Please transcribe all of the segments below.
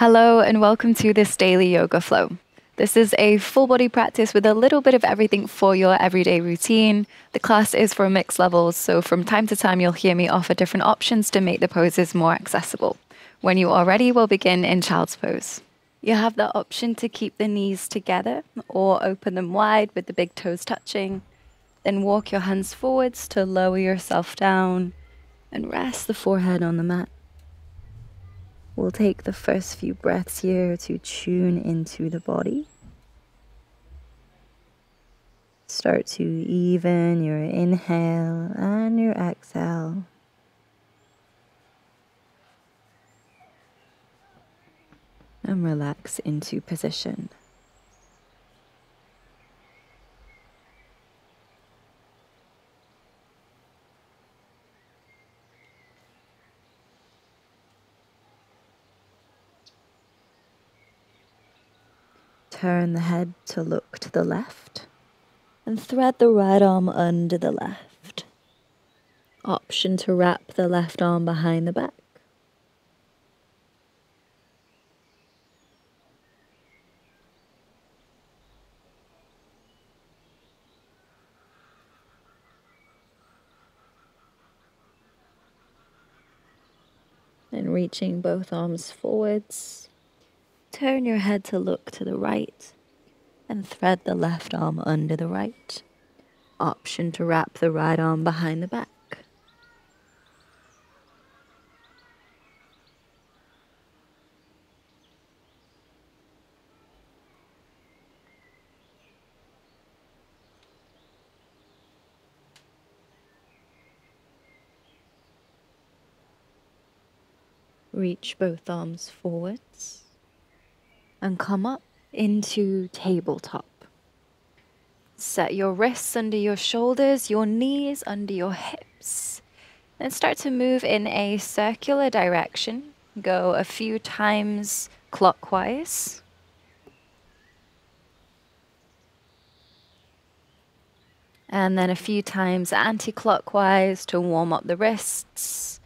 Hello and welcome to this daily yoga flow. This is a full body practice with a little bit of everything for your everyday routine. The class is for mixed levels, so from time to time you'll hear me offer different options to make the poses more accessible. When you are ready, we'll begin in child's pose. You have the option to keep the knees together or open them wide with the big toes touching. Then walk your hands forwards to lower yourself down and rest the forehead on the mat. We'll take the first few breaths here to tune into the body. Start to even your inhale and your exhale. And relax into position. Turn the head to look to the left and thread the right arm under the left. Option to wrap the left arm behind the back. And reaching both arms forwards. Turn your head to look to the right and thread the left arm under the right. Option to wrap the right arm behind the back. Reach both arms forwards and come up into tabletop. Set your wrists under your shoulders, your knees under your hips. Then start to move in a circular direction. Go a few times clockwise. And then a few times anti-clockwise to warm up the wrists.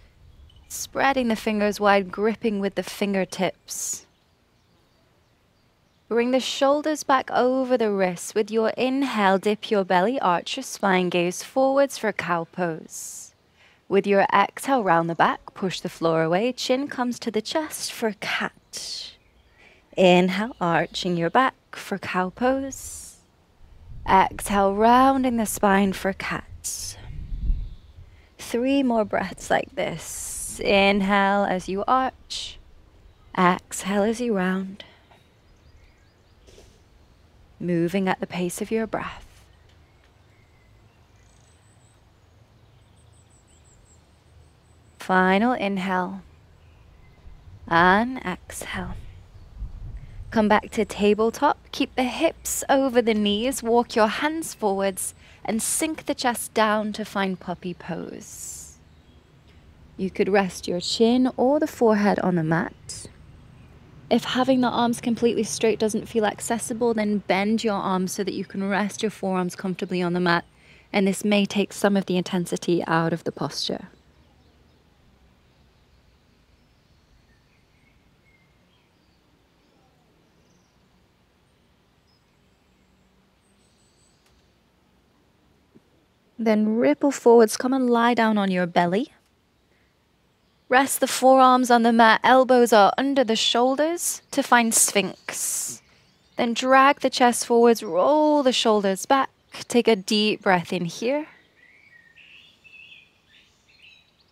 Spreading the fingers wide, gripping with the fingertips. Bring the shoulders back over the wrists. With your inhale, dip your belly, arch your spine, gaze forwards for cow pose. With your exhale, round the back, push the floor away, chin comes to the chest for cat. Inhale, arching your back for cow pose. Exhale, rounding the spine for cat. 3 more breaths like this. Inhale as you arch. Exhale as you round. Moving at the pace of your breath. Final inhale and exhale. Come back to tabletop. Keep the hips over the knees. Walk your hands forwards and sink the chest down to find puppy pose. You could rest your chin or the forehead on the mat. If having the arms completely straight doesn't feel accessible, then bend your arms so that you can rest your forearms comfortably on the mat, and this may take some of the intensity out of the posture. Then ripple forwards, come and lie down on your belly. Rest the forearms on the mat, elbows are under the shoulders to find Sphinx. Then drag the chest forwards, roll the shoulders back. Take a deep breath in here.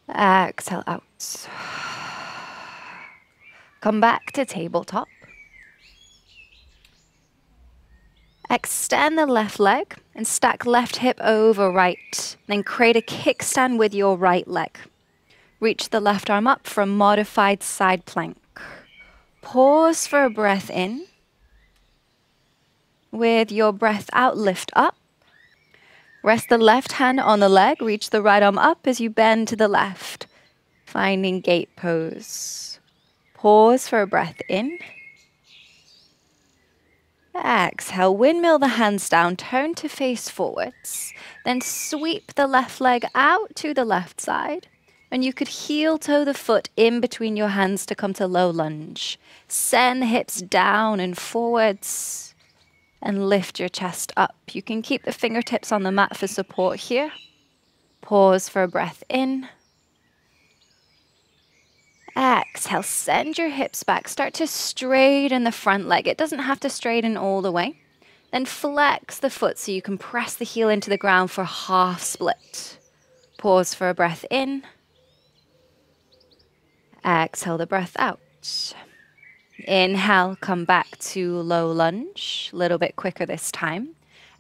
Exhale out. Come back to tabletop. Extend the left leg and stack left hip over right. Then create a kickstand with your right leg. Reach the left arm up for a modified side plank. Pause for a breath in. With your breath out, lift up. Rest the left hand on the leg. Reach the right arm up as you bend to the left. Finding gate pose. Pause for a breath in. Exhale, windmill the hands down, turn to face forwards. Then sweep the left leg out to the left side. And you could heel toe the foot in between your hands to come to low lunge. Send the hips down and forwards and lift your chest up. You can keep the fingertips on the mat for support here. Pause for a breath in. Exhale, send your hips back. Start to straighten the front leg. It doesn't have to straighten all the way. Then flex the foot so you can press the heel into the ground for half split. Pause for a breath in. Exhale the breath out. Inhale, come back to low lunge. A little bit quicker this time.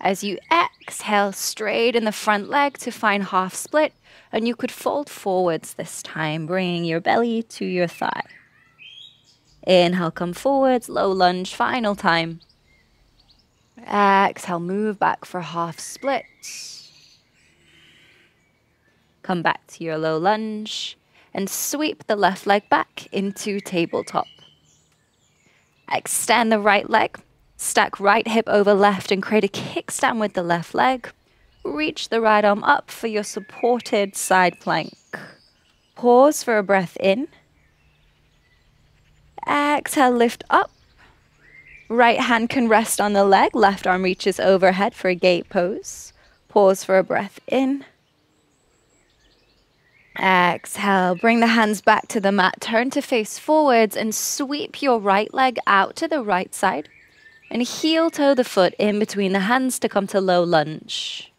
As you exhale, straighten the front leg to find half split. And you could fold forwards this time, bringing your belly to your thigh. Inhale, come forwards, low lunge, final time. Exhale, move back for half split. Come back to your low lunge and sweep the left leg back into tabletop. Extend the right leg, stack right hip over left and create a kickstand with the left leg. Reach the right arm up for your supported side plank. Pause for a breath in. Exhale, lift up. Right hand can rest on the leg. Left arm reaches overhead for a gate pose. Pause for a breath in. Exhale, bring the hands back to the mat. Turn to face forwards and sweep your right leg out to the right side. And heel toe the foot in between the hands to come to low lunge.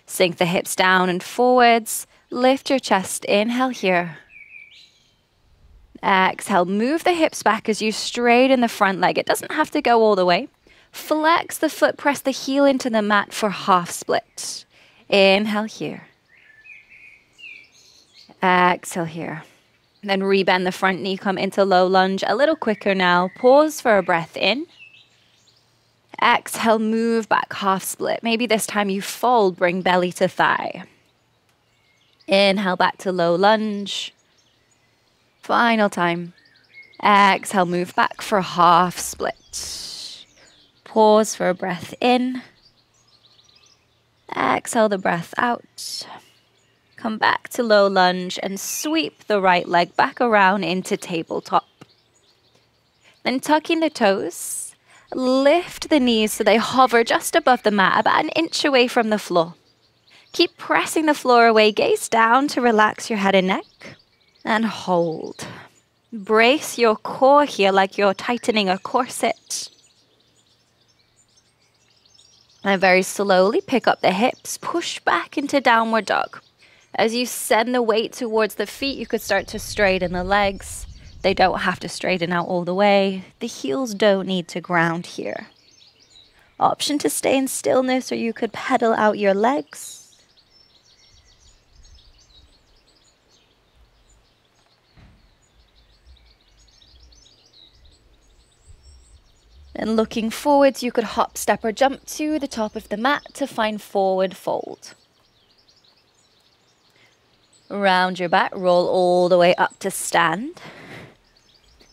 Sink the hips down and forwards. Lift your chest. Inhale here. Exhale, move the hips back as you straighten the front leg. It doesn't have to go all the way. Flex the foot, press the heel into the mat for half split. Inhale here. Exhale here. Then rebend the front knee, come into low lunge. A little quicker now. Pause for a breath in. Exhale, move back, half split. Maybe this time you fold, bring belly to thigh. Inhale, back to low lunge. Final time. Exhale, move back for half split. Pause for a breath in. Exhale the breath out. Come back to low lunge and sweep the right leg back around into tabletop. Then tucking the toes. Lift the knees so they hover just above the mat, about an inch away from the floor. Keep pressing the floor away, gaze down to relax your head and neck. And hold. Brace your core here like you're tightening a corset. And very slowly pick up the hips, push back into downward dog. As you send the weight towards the feet, you could start to straighten the legs. They don't have to straighten out all the way. The heels don't need to ground here. Option to stay in stillness, or you could pedal out your legs. And looking forwards, you could hop, step, or jump to the top of the mat to find forward fold. Round your back, roll all the way up to stand.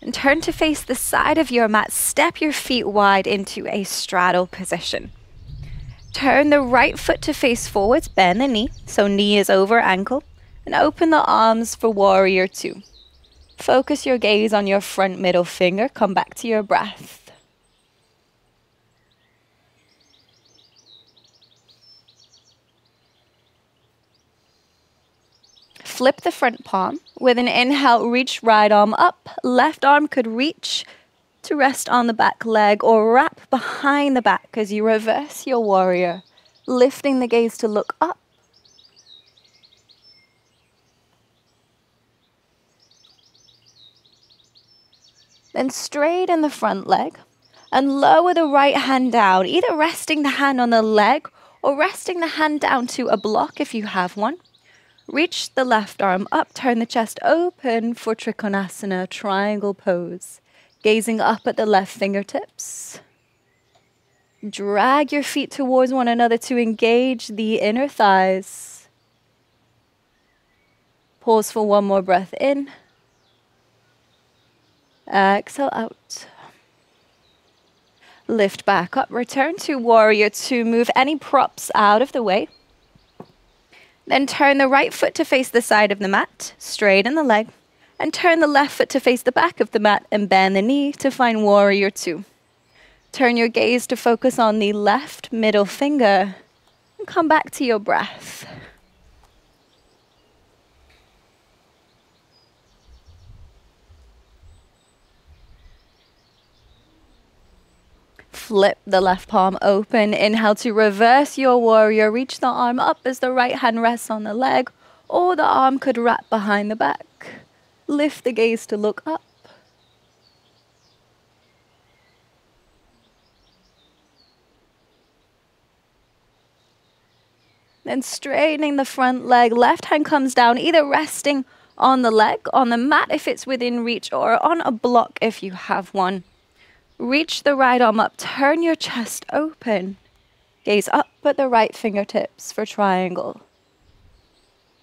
And turn to face the side of your mat. Step your feet wide into a straddle position. Turn the right foot to face forwards, bend the knee, so knee is over ankle, and open the arms for warrior two. Focus your gaze on your front middle finger. Come back to your breath. Flip the front palm. With an inhale, reach right arm up. Left arm could reach to rest on the back leg or wrap behind the back as you reverse your warrior, lifting the gaze to look up. Then straighten the front leg and lower the right hand down, either resting the hand on the leg or resting the hand down to a block if you have one. Reach the left arm up, turn the chest open for Trikonasana, triangle pose. Gazing up at the left fingertips. Drag your feet towards one another to engage the inner thighs. Pause for one more breath in. Exhale out. Lift back up, return to warrior two. Move any props out of the way. Then turn the right foot to face the side of the mat, straighten the leg, and turn the left foot to face the back of the mat and bend the knee to find warrior two. Turn your gaze to focus on the left middle finger and come back to your breath. Flip the left palm open. Inhale to reverse your warrior. Reach the arm up as the right hand rests on the leg, or the arm could wrap behind the back. Lift the gaze to look up. Then straightening the front leg, left hand comes down, either resting on the leg, on the mat if it's within reach, or on a block if you have one. Reach the right arm up, turn your chest open. Gaze up at the right fingertips for triangle.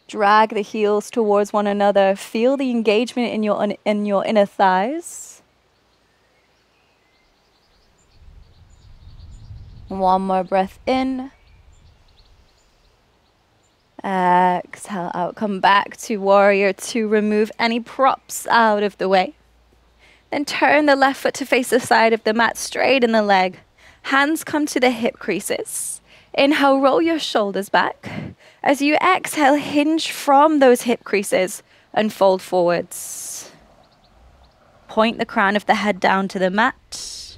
Drag the heels towards one another. Feel the engagement in your inner thighs. One more breath in. Exhale out. Come back to warrior two. Remove any props out of the way. Then turn the left foot to face the side of the mat, straighten the leg. Hands come to the hip creases. Inhale, roll your shoulders back. As you exhale, hinge from those hip creases and fold forwards. Point the crown of the head down to the mat.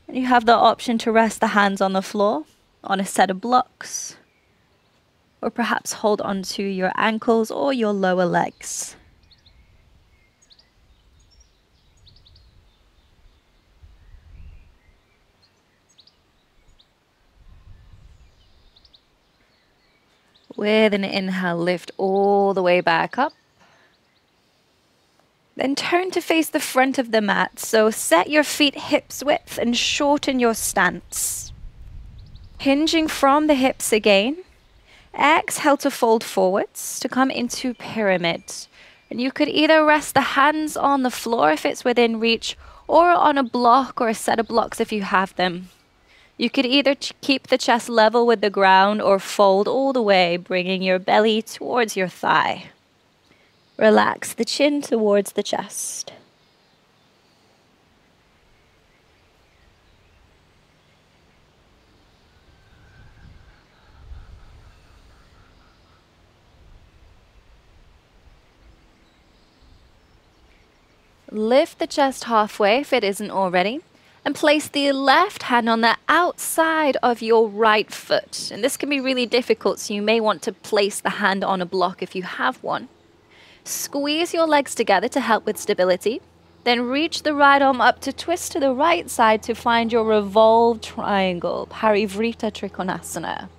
And you have the option to rest the hands on the floor, on a set of blocks, or perhaps hold onto your ankles or your lower legs. With an inhale, lift all the way back up. Then turn to face the front of the mat. So set your feet hips width and shorten your stance. Hinging from the hips again. Exhale to fold forwards to come into pyramid. And you could either rest the hands on the floor if it's within reach, or on a block or a set of blocks if you have them. You could either keep the chest level with the ground or fold all the way, bringing your belly towards your thigh. Relax the chin towards the chest. Lift the chest halfway if it isn't already. And place the left hand on the outside of your right foot. And this can be really difficult, so you may want to place the hand on a block if you have one. Squeeze your legs together to help with stability. Then reach the right arm up to twist to the right side to find your revolved triangle, Parivrita Trikonasana.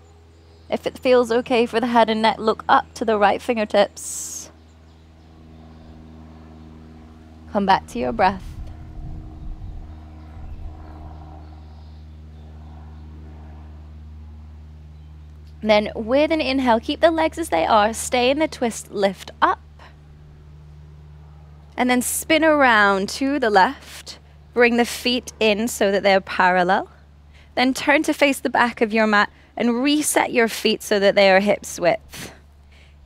If it feels okay for the head and neck, look up to the right fingertips. Come back to your breath. Then with an inhale, keep the legs as they are, stay in the twist, lift up. And then spin around to the left. Bring the feet in so that they're parallel. Then turn to face the back of your mat and reset your feet so that they are hips width.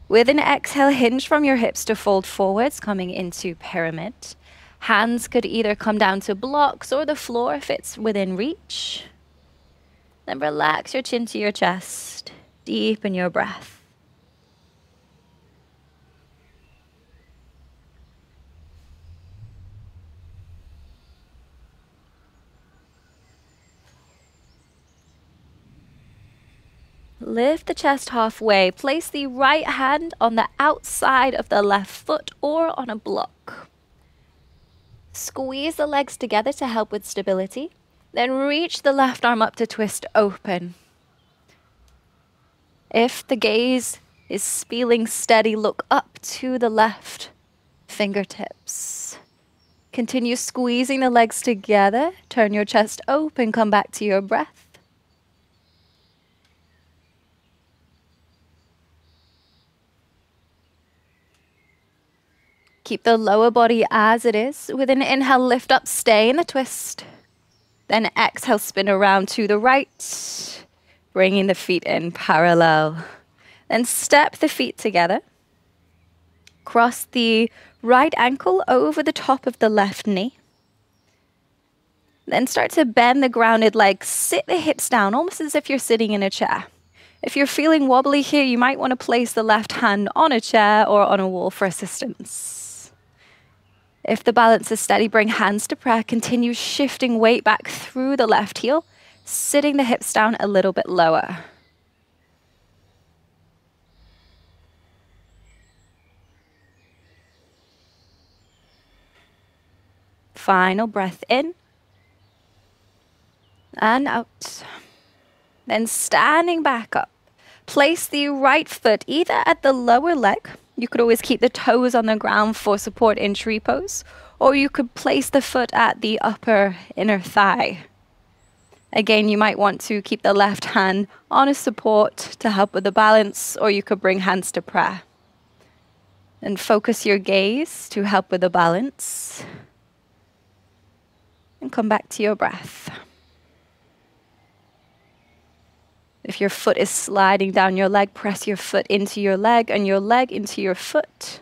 With an exhale, hinge from your hips to fold forwards, coming into pyramid. Hands could either come down to blocks or the floor if it's within reach. Then relax your chin to your chest. Deepen your breath. Lift the chest halfway. Place the right hand on the outside of the left foot or on a block. Squeeze the legs together to help with stability. Then reach the left arm up to twist open. If the gaze is feeling steady, look up to the left fingertips. Continue squeezing the legs together. Turn your chest open. Come back to your breath. Keep the lower body as it is. With an inhale, lift up, stay in the twist. Then exhale, spin around to the right. Bringing the feet in parallel. Then step the feet together. Cross the right ankle over the top of the left knee. Then start to bend the grounded leg. Sit the hips down, almost as if you're sitting in a chair. If you're feeling wobbly here, you might want to place the left hand on a chair or on a wall for assistance. If the balance is steady, bring hands to prayer. Continue shifting weight back through the left heel, sitting the hips down a little bit lower. Final breath in and out. Then standing back up, place the right foot either at the lower leg. You could always keep the toes on the ground for support in tree pose, or you could place the foot at the upper inner thigh. Again, you might want to keep the left hand on a support to help with the balance, or you could bring hands to prayer. And focus your gaze to help with the balance. And come back to your breath. If your foot is sliding down your leg, press your foot into your leg and your leg into your foot.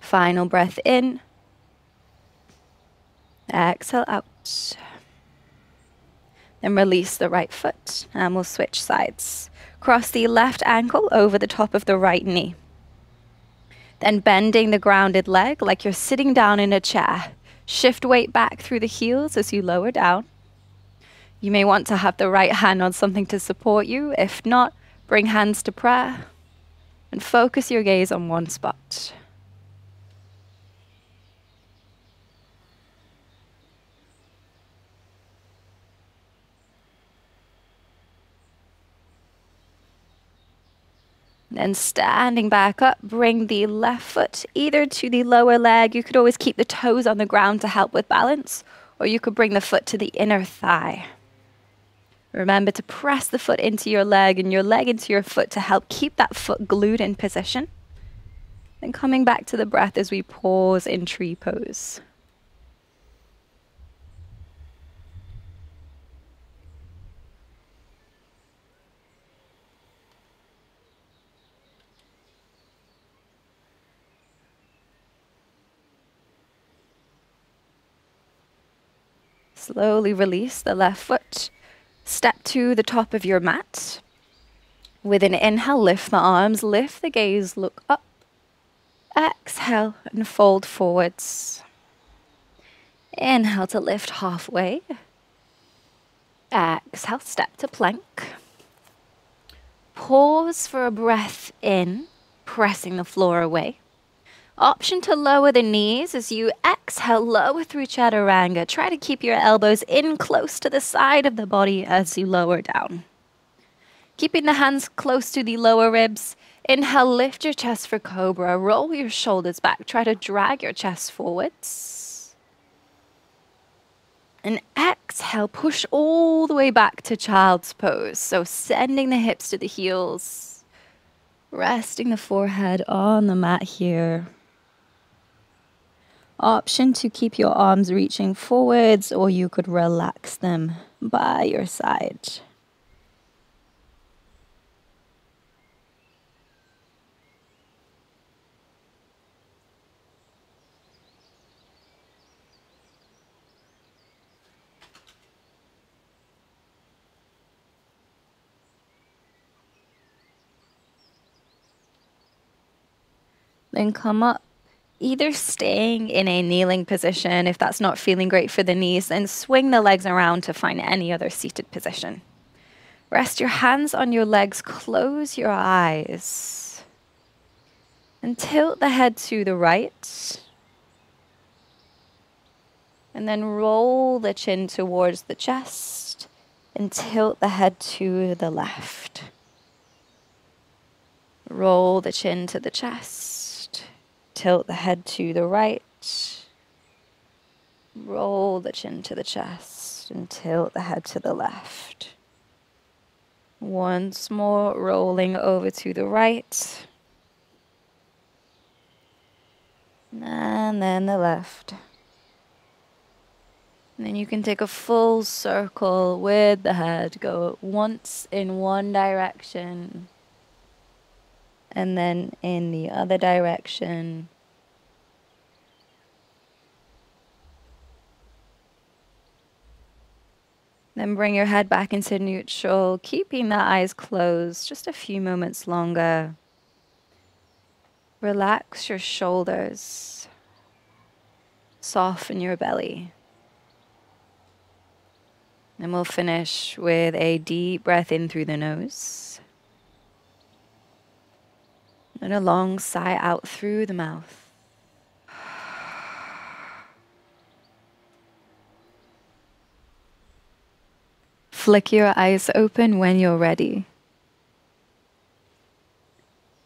Final breath in. Exhale out. Then release the right foot and we'll switch sides. Cross the left ankle over the top of the right knee. Then bending the grounded leg like you're sitting down in a chair. Shift weight back through the heels as you lower down. You may want to have the right hand on something to support you. If not, bring hands to prayer and focus your gaze on one spot. Then standing back up, bring the left foot either to the lower leg. You could always keep the toes on the ground to help with balance, or you could bring the foot to the inner thigh. Remember to press the foot into your leg and your leg into your foot to help keep that foot glued in position. Then coming back to the breath as we pause in tree pose. Slowly release the left foot. Step to the top of your mat. With an inhale, lift the arms, lift the gaze, look up. Exhale and fold forwards. Inhale to lift halfway. Exhale, step to plank. Pause for a breath in, pressing the floor away. Option to lower the knees as you exhale, lower through chaturanga. Try to keep your elbows in close to the side of the body as you lower down. Keeping the hands close to the lower ribs. Inhale, lift your chest for cobra. Roll your shoulders back. Try to drag your chest forwards. And exhale, push all the way back to child's pose. So sending the hips to the heels. Resting the forehead on the mat here. Option to keep your arms reaching forwards, or you could relax them by your side. Then come up. Either staying in a kneeling position, if that's not feeling great for the knees, then swing the legs around to find any other seated position. Rest your hands on your legs, close your eyes, and tilt the head to the right. And then roll the chin towards the chest and tilt the head to the left. Roll the chin to the chest. Tilt the head to the right. Roll the chin to the chest and tilt the head to the left. Once more, rolling over to the right. And then the left. And then you can take a full circle with the head. Go once in one direction and then in the other direction. Then bring your head back into neutral, keeping the eyes closed just a few moments longer. Relax your shoulders. Soften your belly. And we'll finish with a deep breath in through the nose. And a long sigh out through the mouth. Flick your eyes open when you're ready.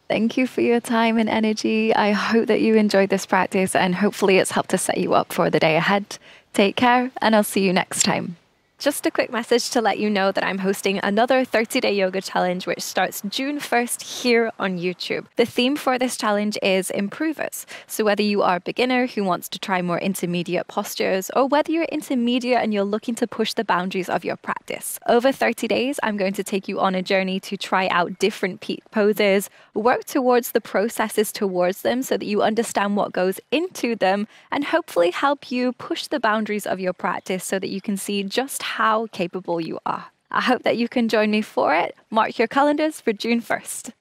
Thank you for your time and energy. I hope that you enjoyed this practice and hopefully it's helped to set you up for the day ahead. Take care and I'll see you next time. Just a quick message to let you know that I'm hosting another 30-day yoga challenge which starts June 1st here on YouTube. The theme for this challenge is improvers. So whether you are a beginner who wants to try more intermediate postures or whether you're intermediate and you're looking to push the boundaries of your practice. Over 30 days, I'm going to take you on a journey to try out different peak poses, work towards the processes towards them so that you understand what goes into them and hopefully help you push the boundaries of your practice so that you can see just how capable you are. I hope that you can join me for it. Mark your calendars for June 1st.